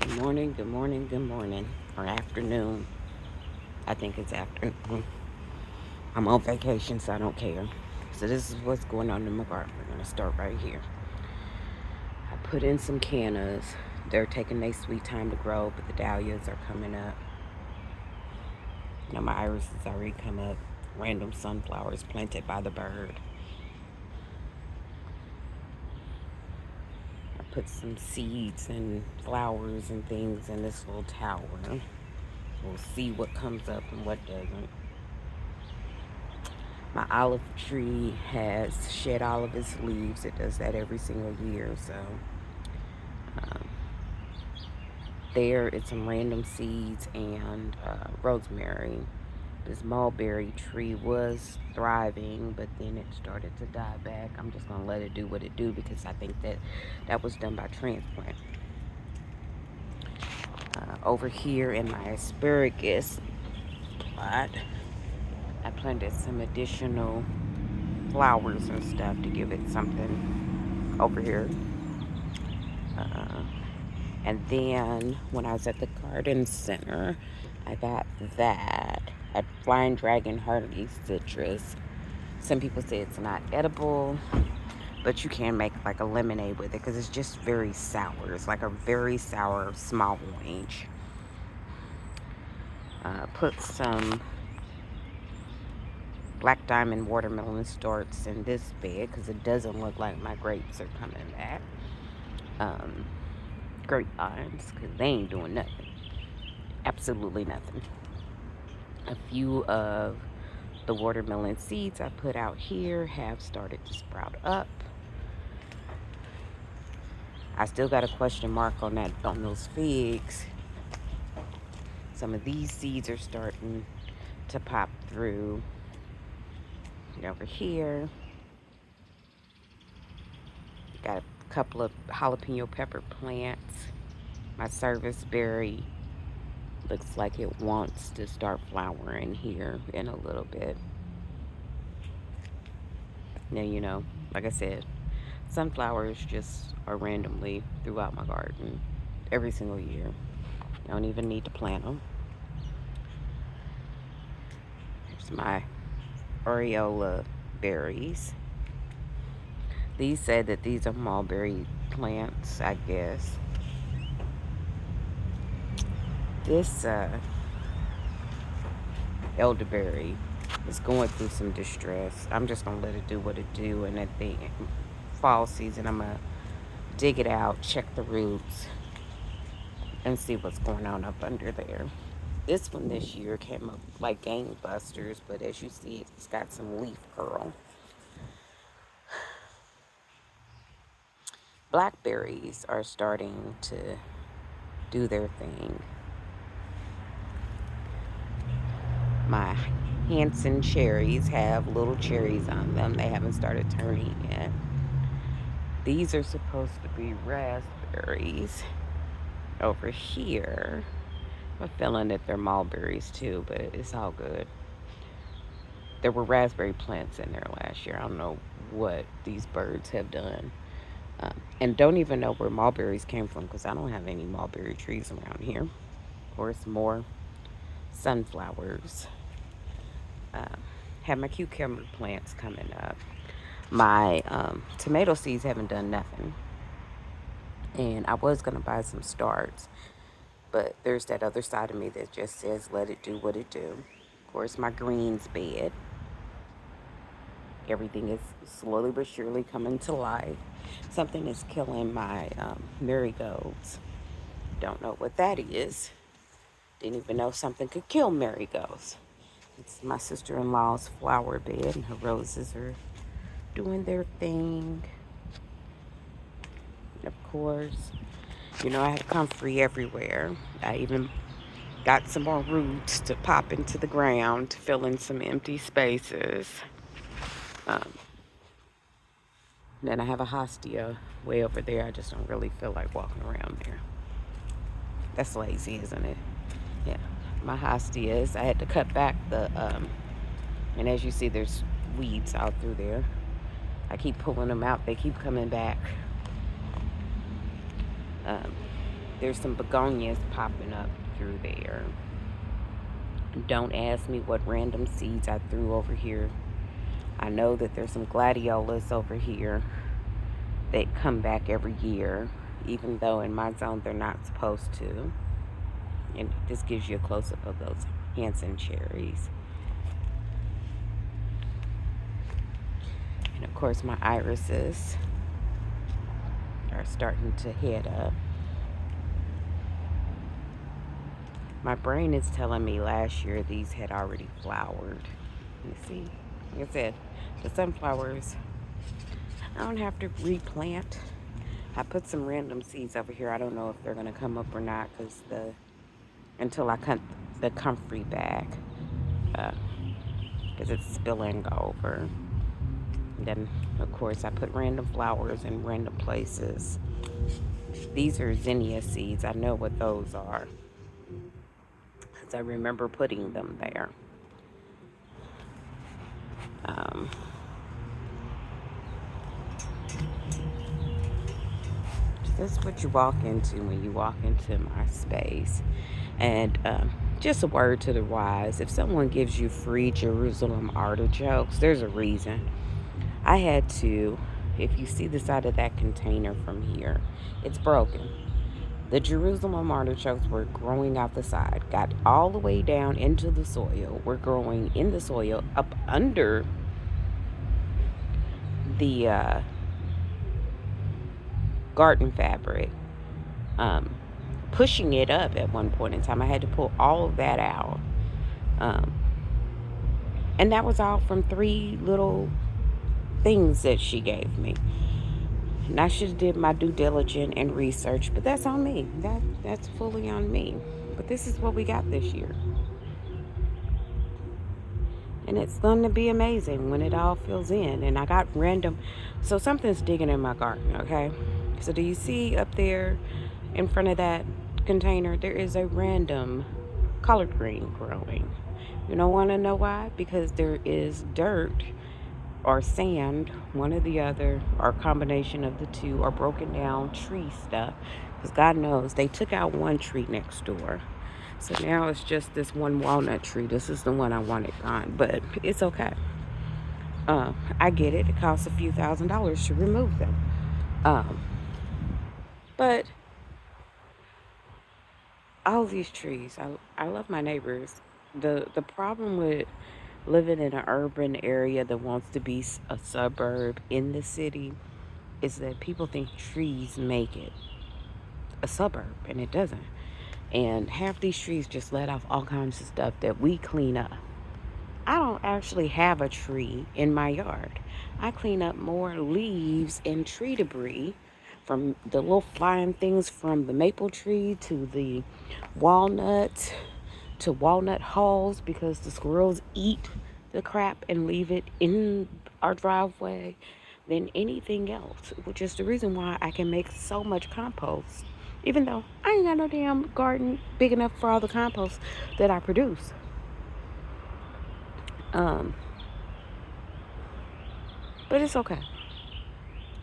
Good morning, good morning, good morning, or afternoon. I think it's afternoon. I'm on vacation, so I don't care. So this is what's going on in my garden. We're gonna start right here. I put in some cannas. They're taking their sweet time to grow, but the dahlias are coming up. My iris has already come up. Random sunflowers planted by the bird. I put some seeds and flowers and things in this little tower. We'll see what comes up and what doesn't. My olive tree has shed all of its leaves. It does that every single year. So um, there it's some random seeds and rosemary. This mulberry tree was thriving, but then it started to die back. I'm just gonna let it do what it do because I think that was done by transplant. Over here in my asparagus plot, I planted some additional flowers and stuff to give it something over here. Uh, and then when I was at the garden center, I got that at Flying Dragon Hardy Citrus. Some people say it's not edible, but you can make like a lemonade with it because it's just very sour. It's like a very sour small orange. Put some black diamond watermelon starts in this bed because it doesn't look like my grapes are coming back. Grapevines because they ain't doing nothing. Absolutely nothing. A few of the watermelon seeds I put out here have started to sprout up. I still got a question mark on those figs. Some of these seeds are starting to pop through. Over here, got a couple of jalapeno pepper plants. My service berry looks like it wants to start flowering here in a little bit. Now, like I said, sunflowers just are randomly throughout my garden every single year. Don't even need to plant them. Here's my areola berries. These said that these are mulberry plants, I guess. This elderberry is going through some distress. I'm just going to let it do what it do. And at the fall season, I'm going to dig it out, check the roots, and see what's going on up under there. This one this year came up like gangbusters, but as you see, it's got some leaf curl. Blackberries are starting to do their thing. My Hanson cherries have little cherries on them. They haven't started turning yet. These are supposed to be raspberries. Over here, I'm feeling that they're mulberries too, but it's all good. There were raspberry plants in there last year. I don't know what these birds have done. And don't even know where mulberries came from because I don't have any mulberry trees around here. Of course, more sunflowers. Uh, have my cucumber plants coming up. My tomato seeds haven't done nothing. And I was going to buy some starts, but there's that other side of me that just says let it do what it do. Of course, my greens bed. Everything is slowly but surely coming to life. Something is killing my marigolds. Don't know what that is. Didn't even know something could kill marigolds. It's my sister-in-law's flower bed, and her roses are doing their thing. And of course, I have comfrey everywhere. I even got some more roots to pop into the ground to fill in some empty spaces. Um, then I have a hostia way over there. I just don't really feel like walking around there. That's lazy, isn't it? Yeah. My hostias, I had to cut back and as you see, there's weeds out through there. I keep pulling them out. They keep coming back. Um, There's some begonias popping up through there. Don't ask me what random seeds I threw over here. I know that there's some gladiolas over here that come back every year, even though in my zone they're not supposed to. And this gives you a close-up of those Hanson cherries. And of course my irises are starting to head up. My brain is telling me last year these had already flowered. You see, like I said, the sunflowers, I don't have to replant. I put some random seeds over here. I don't know if they're gonna come up or not, because until I cut the comfrey back, because it's spilling over. And then of course I put random flowers in random places. These are zinnia seeds. I know what those are, because I remember putting them there. This is what you walk into when you walk into my space. And just a word to the wise, if someone gives you free Jerusalem artichokes, there's a reason. I had to, if you see the side of that container from here, it's broken. The Jerusalem artichokes were growing out the side, got all the way down into the soil, were growing in the soil up under the garden fabric, pushing it up at one point in time. I had to pull all of that out. And that was all from 3 little things that she gave me. And I should have did my due diligence and research, but that's on me. That's fully on me. But this is what we got this year. And it's going to be amazing when it all fills in. And I got random, so something's digging in my garden, okay? So do you see up there in front of that container, there is a random collard green growing. You don't want to know why? Because there is dirt or sand, one or the other, or a combination of the two, or broken down tree stuff. Because God knows they took out one tree next door. So now it's just this one walnut tree. This is the one I wanted gone, but it's okay. I get it. It costs a few $1,000s to remove them. But all these trees, I love my neighbors. The problem with living in an urban area that wants to be a suburb in the city is that people think trees make it a suburb, and it doesn't. And half these trees just let off all kinds of stuff that we clean up. I don't actually have a tree in my yard. I clean up more leaves and tree debris, from the little flying things from the maple tree to the walnut to walnut hulls, because the squirrels eat the crap and leave it in our driveway, than anything else, which is the reason why I can make so much compost, even though I ain't got no damn garden big enough for all the compost that I produce. But it's okay.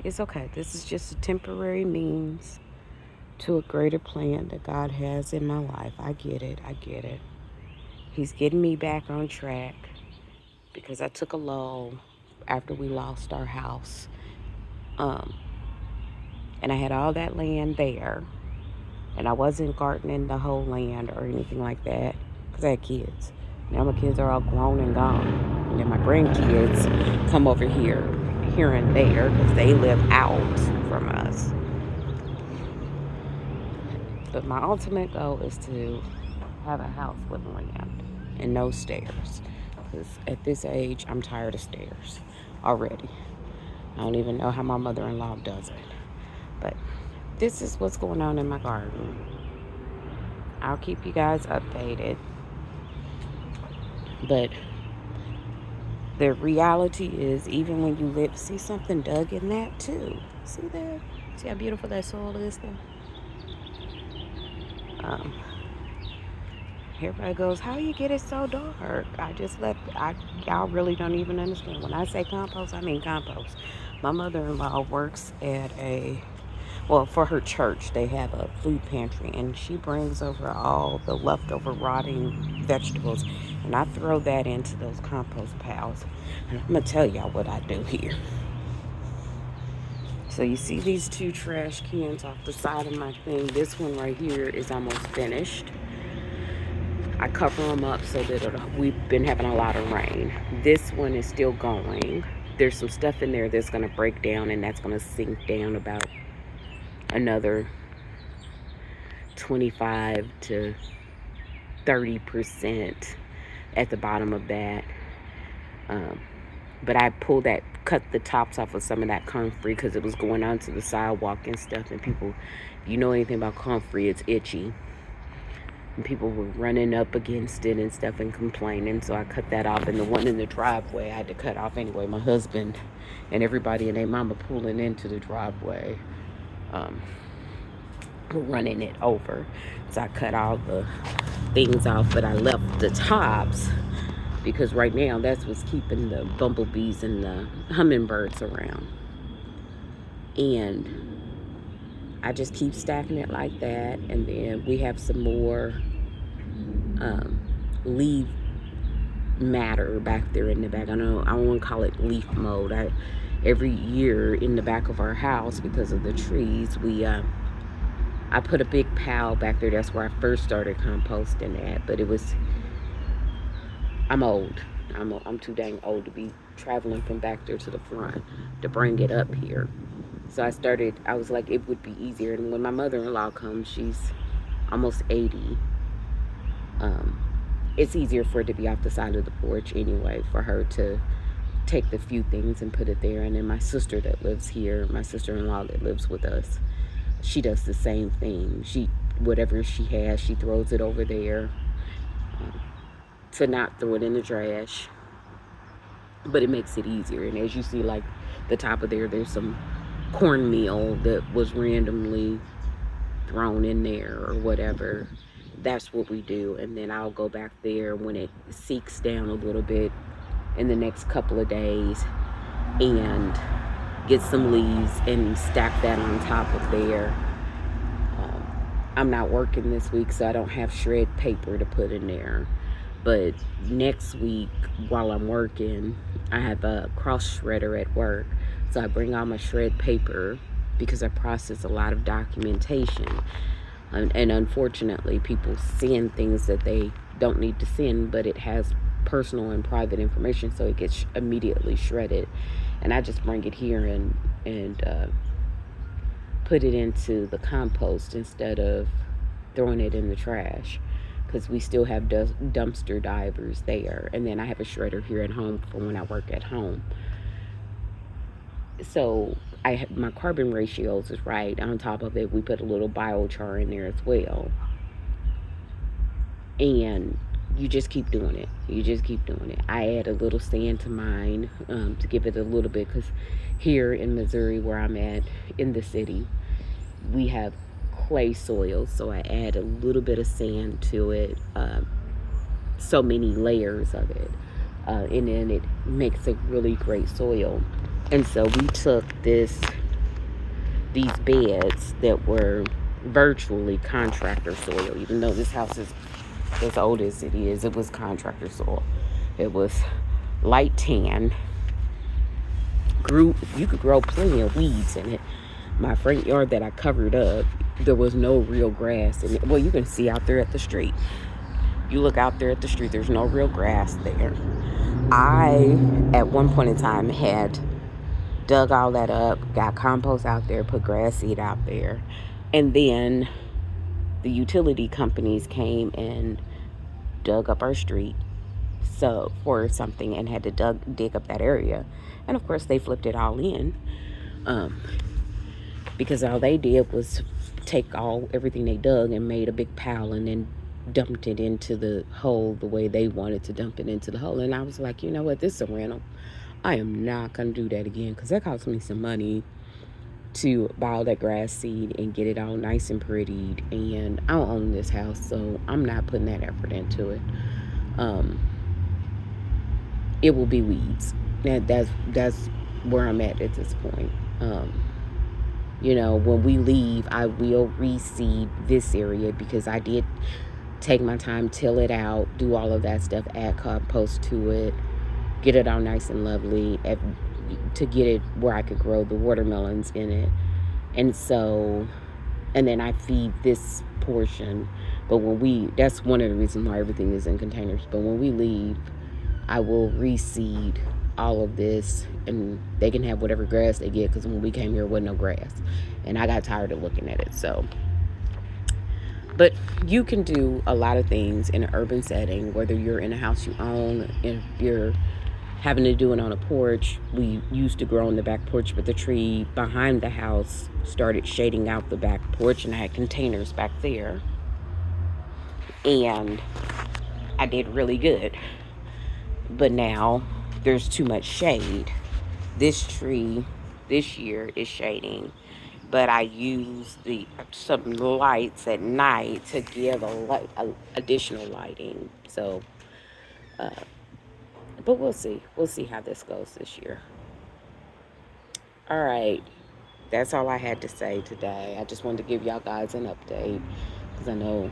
It's okay. This is just a temporary means to a greater plan that God has in my life. I get it. I get it. He's getting me back on track, because I took a lull after we lost our house. And I had all that land there, and I wasn't gardening the whole land or anything like that, because I had kids. Now my kids are all grown and gone. And then my grandkids come over here and there, because they live out from us. But my ultimate goal is to have a house with land and no stairs. Because at this age, I'm tired of stairs already. I don't even know how my mother-in-law does it. But this is what's going on in my garden. I'll keep you guys updated. But the reality is, even when you live, see something dug in that too. See that? See how beautiful that soil is there? Everybody goes, how you get it so dark? Y'all really don't even understand. When I say compost, I mean compost. My mother-in-law works at Well, for her church, they have a food pantry, and she brings over all the leftover rotting vegetables, and I throw that into those compost piles. And I'm gonna tell y'all what I do here. So you see these two trash cans off the side of my thing. This one right here is almost finished. I cover them up so that we've been having a lot of rain. This one is still going. There's some stuff in there that's gonna break down, and that's gonna sink down about another 25 to 30% at the bottom of that. Um, but I cut the tops off of some of that comfrey because it was going onto the sidewalk and stuff. And people, if you know anything about comfrey, it's itchy. And people were running up against it and stuff and complaining. So I cut that off. And the one in the driveway I had to cut off anyway. My husband and everybody and their mama pulling into the driveway. Running it over. So I cut all the things off, but I left the tops because right now that's what's keeping the bumblebees and the hummingbirds around. And I just keep stacking it like that. And then we have some more leaf matter back there in the back. I don't want to call it leaf mold. Every year in the back of our house, because of the trees, I put a big pile back there. That's where I first started composting at. But I'm old. I'm too dang old to be traveling from back there to the front to bring it up here. So I was like, it would be easier. And when my mother-in-law comes, she's almost 80. It's easier for it to be off the side of the porch anyway, for her to take the few things and put it there. And then my sister that lives here, my sister-in-law that lives with us, she does the same thing. Whatever she has, she throws it over there, to not throw it in the trash. But it makes it easier. And as you see, like the top of there's some cornmeal that was randomly thrown in there or whatever. That's what we do. And then I'll go back there when it seeks down a little bit in the next couple of days and get some leaves and stack that on top of there. I'm not working this week, so I don't have shred paper to put in there. But next week, while I'm working, I have a cross shredder at work. So I bring all my shred paper because I process a lot of documentation. And unfortunately, people send things that they don't need to send, but it has personal and private information, so it gets immediately shredded. And I just bring it here and put it into the compost instead of throwing it in the trash, because we still have dumpster divers there. And then I have a shredder here at home for when I work at home. So my carbon ratios is right. On top of it, we put a little biochar in there as well. And you just keep doing it. You just keep doing it. I add a little sand to mine, to give it a little bit, because here in Missouri, where I'm at in the city, we have clay soil, so I add a little bit of sand to it, so many layers of it, and then it makes a really great soil. And so we took these beds that were virtually contractor soil, even though this house is as old as it is. It was contractor soil. It was light tan. You could grow plenty of weeds in it. My front yard that I covered up, there was no real grass in it. Well, you can see out there at the street. You look out there at the street, there's no real grass there. I, at one point in time, had dug all that up, got compost out there, put grass seed out there. And then the utility companies came and dug up our street for something, and had to dig up that area. And of course, they flipped it all in. Because all they did was take everything they dug and made a big pile and then dumped it into the hole the way they wanted to dump it into the hole. And I was like, you know what, this is a rental. I am not going to do that again, because that cost me some money to buy all that grass seed and get it all nice and prettied. And I don't own this house, so I'm not putting that effort into it. It will be weeds. That's where I'm at this point. You know, when we leave, I will reseed this area because I did take my time, till it out, do all of that stuff, add compost to it, get it all nice and lovely to get it where I could grow the watermelons in it. And so, and then I feed this portion. But that's one of the reasons why everything is in containers. But when we leave, I will reseed all of this and they can have whatever grass they get because when we came here, there wasn't no grass. And I got tired of looking at it. So, but you can do a lot of things in an urban setting, whether you're in a house you own, if you're having to do it on a porch. We used to grow on the back porch, but the tree behind the house started shading out the back porch, and I had containers back there. And I did really good. But now there's too much shade. This tree this year is shading, but I use some lights at night to give additional lighting. So, uh, but we'll see. We'll see how this goes this year. All right, that's all I had to say today. I just wanted to give y'all guys an update because I know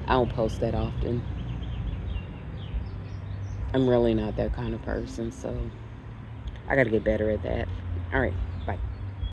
I don't post that often. I'm really not that kind of person, so I got to get better at that. All right.